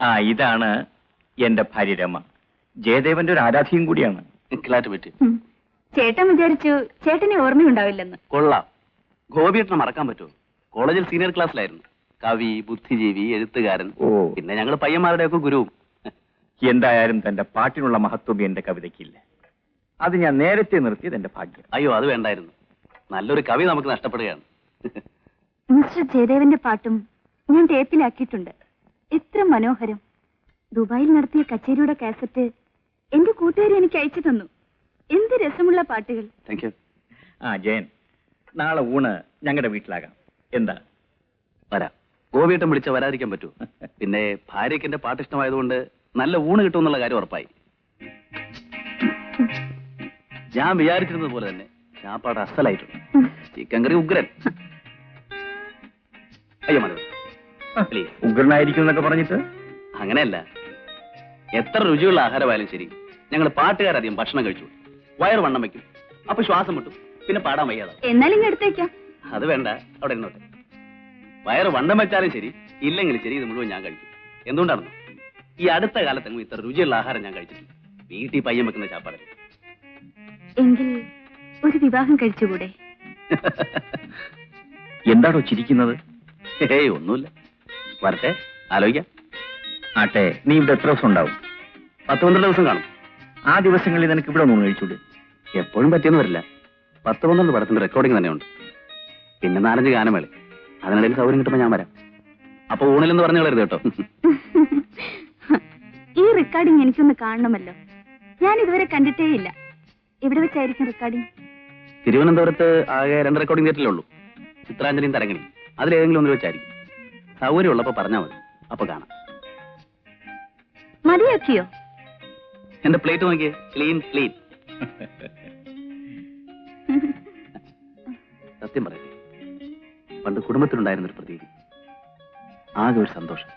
ആ, ഇതാണ് എന്റെ ഭാര്യ രമ. ജയദേവന്റെ ഒരു ആരാധിയും കൂടിയാണ്. ചേട്ടൻ വിചാരിച്ചു ചേട്ടനെ ഓർമ്മയുണ്ടാവില്ലെന്ന്. കൊള്ളാം. ഗോപിയേട്ടനെ മറക്കാൻ പറ്റുമോ? കോളേജിൽ സീനിയർ ക്ലാസ്സിലായിരുന്നു. കവി, ബുദ്ധിജീവി, എഴുത്തുകാരൻ. പിന്നെ ഞങ്ങൾ പയ്യന്മാരുടെയൊക്കെ ഗുരുവും. എന്തായാലും തന്റെ പാട്ടിനുള്ള മഹത്വം എന്റെ കവിതയ്ക്കില്ല. അത് ഞാൻ നേരത്തെ നിർത്തിയത് എന്റെ ഭാഗ്യം. അയ്യോ, അത് വേണ്ടായിരുന്നു. നല്ലൊരു കവി നമുക്ക് നഷ്ടപ്പെടുകയാണ്. മിസ്റ്റർ ജയദേവന്റെ പാട്ടും ഞാൻ ടേപ്പിലാക്കിയിട്ടുണ്ട്. എത്ര മനോഹരം! ദുബായിൽ നടത്തിയ കച്ചേരിയുടെ കാസറ്റ് എന്റെ കൂട്ടുകാരി എനിക്ക് അയച്ചു തന്നു. എന്ത് രസമുള്ള പാട്ടുകൾ. Thank you. ആ ജയൻ, നാളെ ഊണ് ഞങ്ങളുടെ വീട്ടിലാകാം. എന്താ? വരാം. ഗോപിയേട്ടൻ വിളിച്ച വരാതിരിക്കാൻ പറ്റൂ? പിന്നെ ഭാര്യയ്ക്ക് എന്റെ പാട്ട് ഇഷ്ടമായതുകൊണ്ട് നല്ല ഊണ് കിട്ടുമെന്നുള്ള കാര്യം ഉറപ്പായി. ഞാൻ വിചാരിച്ചിരുന്നത് പോലെ തന്നെ ഞാൻ പാട്ട് അസലായിട്ടുണ്ട്. ചിക്കൻ കറി ഉഗ്രൻ. അയ്യോ മതി, പ്ലീസ്. ഉഗ്രനായിരിക്കും എന്നൊക്കെ പറഞ്ഞിട്ട് അങ്ങനെയല്ല. എത്ര രുചിയുള്ള ആഹാരമായാലും ശരി, ഞങ്ങൾ പാട്ടുകാരധികം ഭക്ഷണം കഴിച്ചു വയറ് വണ്ണം വെക്കും. അപ്പൊ ശ്വാസം മുട്ടും, പിന്നെ പാടാൻ വയ്യാതാവും. എന്നാലും എടുത്തേക്കാം. അത് വേണ്ട, അവിടെ ഇരുന്നോട്ടെ. വയറ് വണ്ണം വെച്ചാലും ശരി, ഇല്ലെങ്കിലും ശരി, ഇത് മുഴുവൻ ഞാൻ കഴിക്കും. എന്തുകൊണ്ടാണെന്നോ, ഈ അടുത്ത കാലത്തെങ്ങും ഇത്ര രുചിയുള്ള ആഹാരം ഞാൻ കഴിച്ചിട്ടില്ല. വീട്ടിൽ പയ്യൻ വെക്കുന്ന ചാപ്പാട്. എങ്കിൽ ഒരു വിവാഹം കഴിച്ചുകൂടെ? എന്താണോ ചിരിക്കുന്നത്? ഏയ് ഒന്നുമില്ല. വരട്ടെ, ആലോചിക്കാം. ആട്ടെ, നീ ഇവിടെ എത്ര ദിവസം ഉണ്ടാവും? 10-12 ദിവസം കാണും. ആ ദിവസങ്ങളിൽ നിനക്ക് ഇവിടെ ഒന്നും കഴിച്ചൂടെ? എപ്പോഴും പറ്റിയെന്ന് വരില്ല. 10-12 പടത്തിന്റെ റെക്കോർഡിംഗ് തന്നെയുണ്ട്. പിന്നെ 4-5 ഗാനമേള. അതിനിടയിൽ സൗകര്യം കിട്ടുമ്പോൾ ഞാൻ വരാം. അപ്പൊ ഊണിലെന്ന് പറഞ്ഞു കളരുത് കേട്ടോ. ഈ റെക്കോർഡിംഗ് എനിക്കൊന്ന് കാണണമല്ലോ. ഞാൻ ഇതുവരെ കണ്ടിട്ടേ ഇല്ല. എവിടെ വെച്ചായിരിക്കും റെക്കോർഡിംഗ്? തിരുവനന്തപുരത്ത് ആകെ 2 റെക്കോർഡിംഗ് തിയേറ്ററിലേ ഉള്ളൂ. ചിത്രാഞ്ജലിയും തരങ്ങണി. അതിലേതെങ്കിലും ഒന്നിൽ വെച്ചായിരിക്കും. സൗകര്യം ഉള്ളപ്പോ പറഞ്ഞാൽ മതി, അപ്പൊ കാണാം. മതിയാക്കിയോ? എന്റെ പ്ലേറ്റ് നോക്കിയേ, ക്ലീൻ ക്ലീൻ. സത്യം പറയട്ടെ, പണ്ട് കുടുംബത്തിലുണ്ടായിരുന്നൊരു പ്രതീതി. ആകെ ഒരു സന്തോഷം.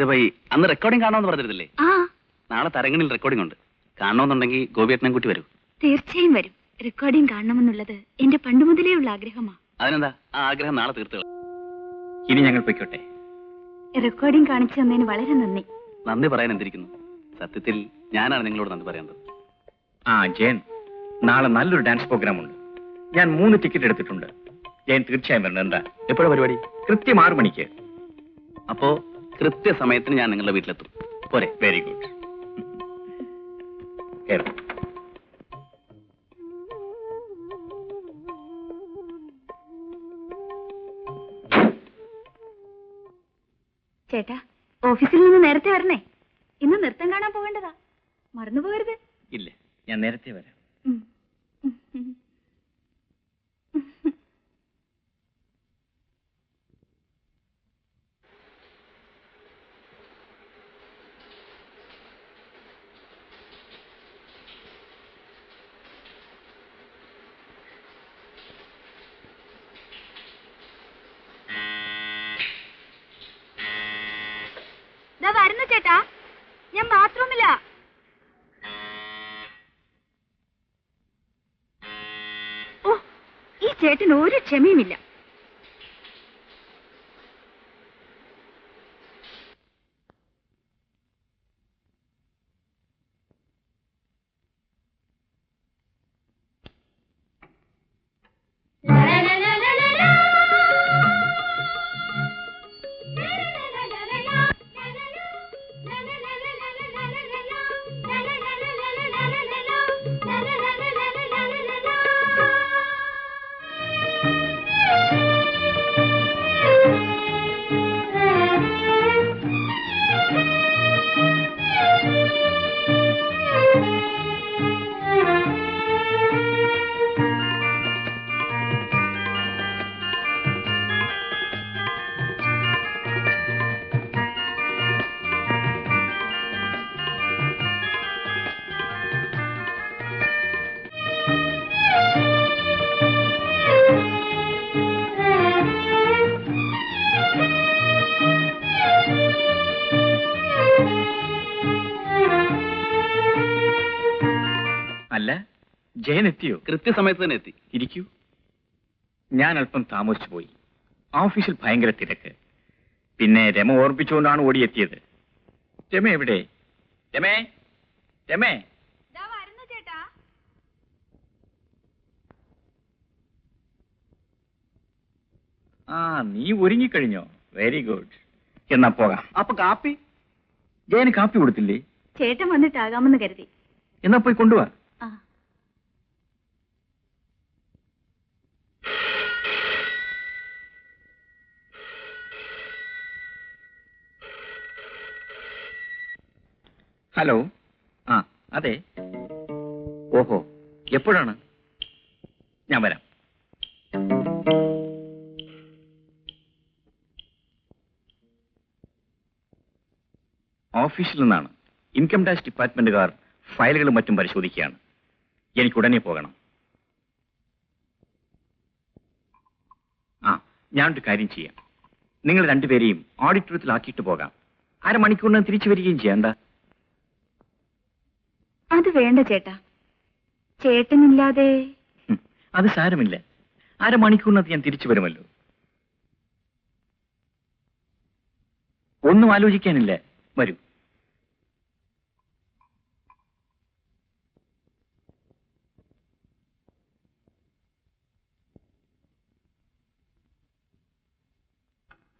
വൈ അന്ന് റെക്കോർഡിംഗ് കാണാമെന്ന് പറഞ്ഞിരുന്നില്ലേ? ആ നാളെ തരങ്ങളിൽ റെക്കോർഡിംഗ് ഉണ്ട്. കാണണമെന്നുണ്ടെങ്കിൽ ഗോപിയേട്ടനെ കൂട്ടി വരൂ. തീർച്ചയായും വരും. റെക്കോർഡിംഗ് കാണണമെന്നുള്ളത് എന്റെ പണ്ട് മുതലേ ഉള്ള ആഗ്രഹമാ. അതിനെന്താ, ആ ആഗ്രഹം നാളെ തീർത്തുക. ഇനി ഞങ്ങൾ പൊയ്ക്കോട്ടെ. റെക്കോർഡിംഗ് കാണിച്ചു തന്നതിന് വളരെ നന്ദി. നന്ദി പറയാൻ എന്തിരിക്കുന്നു? സത്യത്തിൽ ഞാനാണ് നിങ്ങളോട് നന്ദി പറയേണ്ടത്. ആ ജയൻ, നാളെ നല്ലൊരു ഡാൻസ് പ്രോഗ്രാം ഉണ്ട്. ഞാൻ 3 ടിക്കറ്റ് എടുത്തിട്ടുണ്ട്. ജയൻ തീർച്ചയായും വരണം. എന്താ എപ്പോഴാണ് പരിപാടി? കൃത്യം 6 മണിക്ക്. അപ്പോ കൃത്യസമയത്തിന് ഞാൻ നിങ്ങളുടെ വീട്ടിലെത്തും. പോരെ? Very good. ചേട്ടാ, ഓഫീസിൽ നിന്ന് നേരത്തെ വരണേ. ഇന്ന് നൃത്തം കാണാൻ പോകേണ്ടതാ, മറന്നു പോകരുത്. ഇല്ല, ഞാൻ നേരത്തെ വരാം. ഉം. വരുന്നു ചേട്ടാ, ഞാൻ ബാത്റൂമില്ല. ഓ, ഈ ചേട്ടന് ഒരു ക്ഷമയുമില്ല. അല്ല, ജയൻ എത്തിയോ? കൃത്യസമയത്ത് തന്നെ എത്തി. ഇരിക്കൂ. ഞാൻ അല്പം താമസിച്ചു പോയി. ഓഫീസിൽ ഭയങ്കര തിരക്ക്. പിന്നെ രമ ഓർപ്പിച്ചുകൊണ്ടാണ് ഓടിയെത്തിയത്. രമ എവിടെ? രമേ, രമേ. ആ, നീ ഒരുങ്ങിക്കഴിഞ്ഞോ? Very good. എന്നാ പോകാം. അപ്പൊ കാപ്പി? ജയന് കാപ്പി കൊടുത്തില്ലേ? ചേട്ടൻ വന്നിട്ടാകാമെന്ന് കരുതി. എന്നാ പോയി കൊണ്ടുവാ. ആ. ഹലോ. ആ, അതെ. ഓഹോ, എപ്പോഴാണ്? ഞാൻ വരാം. ഓഫീസിൽ നിന്നാണ്. ഇൻകം ടാക്സ് ഡിപ്പാർട്ട്മെന്റുകാർ ഫയലുകളും മറ്റും പരിശോധിക്കുകയാണ്. എനിക്ക് ഉടനെ പോകണം. ആ, ഞാനൊരു കാര്യം ചെയ്യാം. നിങ്ങൾ രണ്ടുപേരെയും ഓഡിറ്റോറിയത്തിലാക്കിയിട്ട് പോകാം. അരമണിക്കൂറിന് തിരിച്ചു വരികയും ചെയ്യണ്ട. അത് വേണ്ട ചേട്ടാ, ചേട്ടനില്ലാതെ. അത് സാരമില്ല. അരമണിക്കൂറിനകത്ത് ഞാൻ തിരിച്ചു വരുമല്ലോ. ഒന്നും ആലോചിക്കാനില്ല. വരൂ.